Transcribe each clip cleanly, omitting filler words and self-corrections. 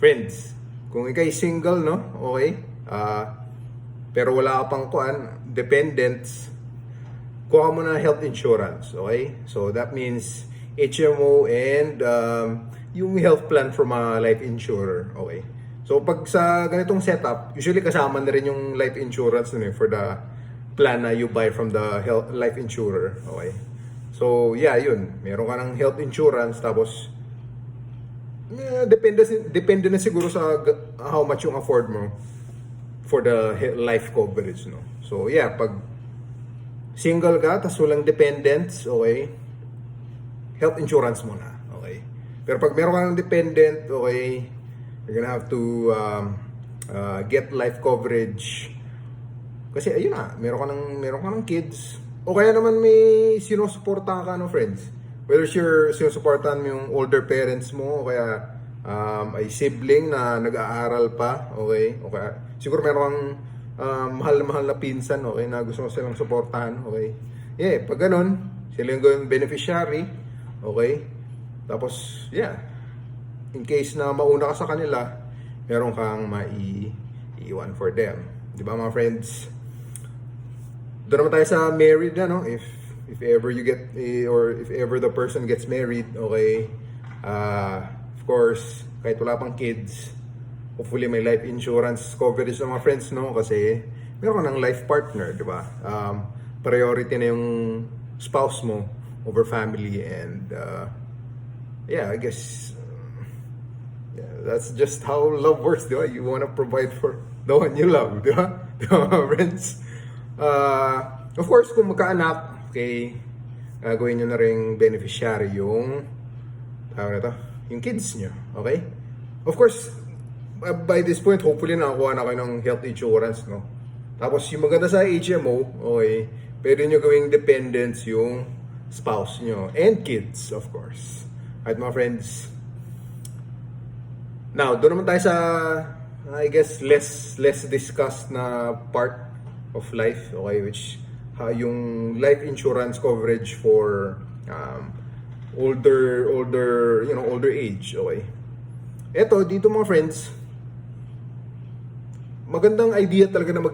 Friends, kung ikay single, no? Okay? Pero wala ka pang dependents, kuha mo na health insurance, okay? So that means HMO and yung health plan from a life insurer, okay? So pag sa ganitong setup, usually kasama na rin yung life insurance nun for the plan na you buy from the health life insurer, okay? So yeah, yun. Meron ka ng health insurance tapos depende na siguro sa how much yung afford mo for the life coverage, no? So yeah, pag single ka, tas walang dependents, okay, health insurance muna, okay? Pero pag meron ka ng dependent, okay, you're gonna have to get life coverage. Kasi ayun na, meron ka ng kids. O kaya naman may sinusuportahan ka, no, friends? Whether sinusuportahan mo yung older parents mo, o kaya ay sibling na nag-aaral pa, okay? O kaya siguro meron kang mahal na pinsan, okay, na gusto mo silang suportahan, okay? Yeah, pag ganun, sila yung gawing beneficiary, okay? Tapos, yeah, in case na mauna ka sa kanila, meron kang maiiwan for them. Di ba, mga friends? Doon naman tayo sa married na, no? If ever you get, or if ever the person gets married, okay, of course, kahit wala pang kids, hopefully may life insurance coverage ng mga friends, no? Kasi meron ka ng life partner, di ba? Priority na yung spouse mo over family, and yeah, I guess yeah, that's just how love works, di ba? You wanna provide for the one you love, di ba? Di ba, mga friends? Of course, kung magkaanak, okay, gawin nyo na rin beneficiary yung yung kids nyo, okay? Of course, by this point, hopefully nakakuha na kayo ng health insurance, no? Tapos yung maganda sa HMO, okay, pwede nyo gawing dependents yung spouse nyo and kids, of course. Alright, mga friends. Now, doon naman tayo sa, I guess, less discussed na part of life, okay, which yung life insurance coverage for older age, okay. Eto, dito mga friends, magandang idea talaga na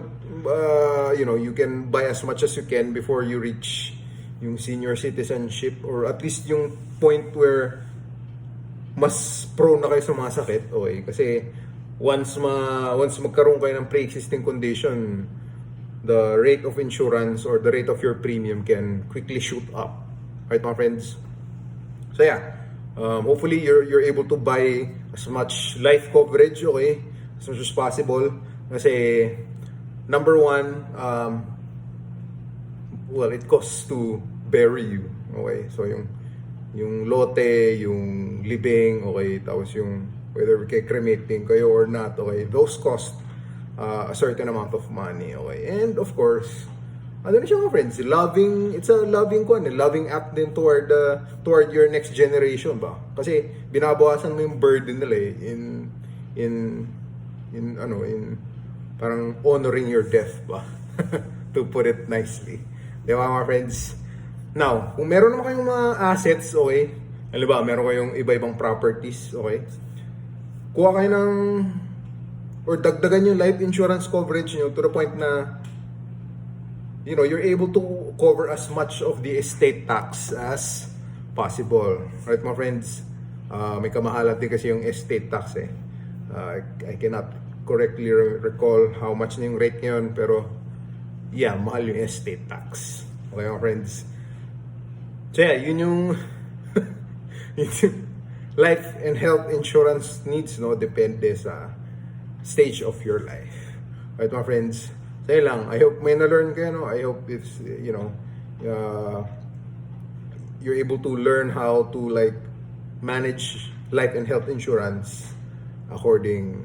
you can buy as much as you can before you reach yung senior citizenship, or at least yung point where mas prone na kayo sa mga sakit, okay? Kasi once magkaroon kayo ng pre-existing condition, the rate of insurance or the rate of your premium can quickly shoot up. Right, mga friends? So yeah, hopefully you're able to buy as much life coverage, okay, as much as possible. Kasi number one, well, it costs to bury you, okay? So yung lote, yung libing, okay, tapos yung whether cremating kayo or not, okay, those cost a certain amount of money, okay? And of course, ano na siya, mga friends, it's a loving act din toward your next generation ba? Kasi binabawasan mo yung burden nila in parang honoring your death ba? To put it nicely. Di ba, mga friends? Now, kung meron naman kayong mga assets, okay? Alam ba, meron kayong iba-ibang properties, okay? Kuha kayo ng or dagdagan yung life insurance coverage nyo to the point na you're able to cover as much of the estate tax as possible. Right, my friends? May kamahalan din kasi yung estate tax eh. I cannot correctly recall how much na yung rate ngayon, pero yeah, mahal yung estate tax. Okay, my friends? So yeah, yun yung life and health insurance needs, no? Depende sa stage of your life. Right, my friends? Say lang, I hope may na-learn kayo, no? I hope it's, you're able to learn how to manage life and health insurance according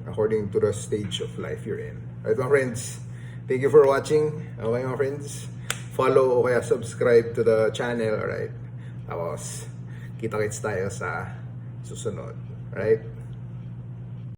to the stage of life you're in. Right, my friends? Thank you for watching. Okay, my friends? Follow o kaya subscribe to the channel, alright? Tapos, kita-kits tayo sa susunod. Right?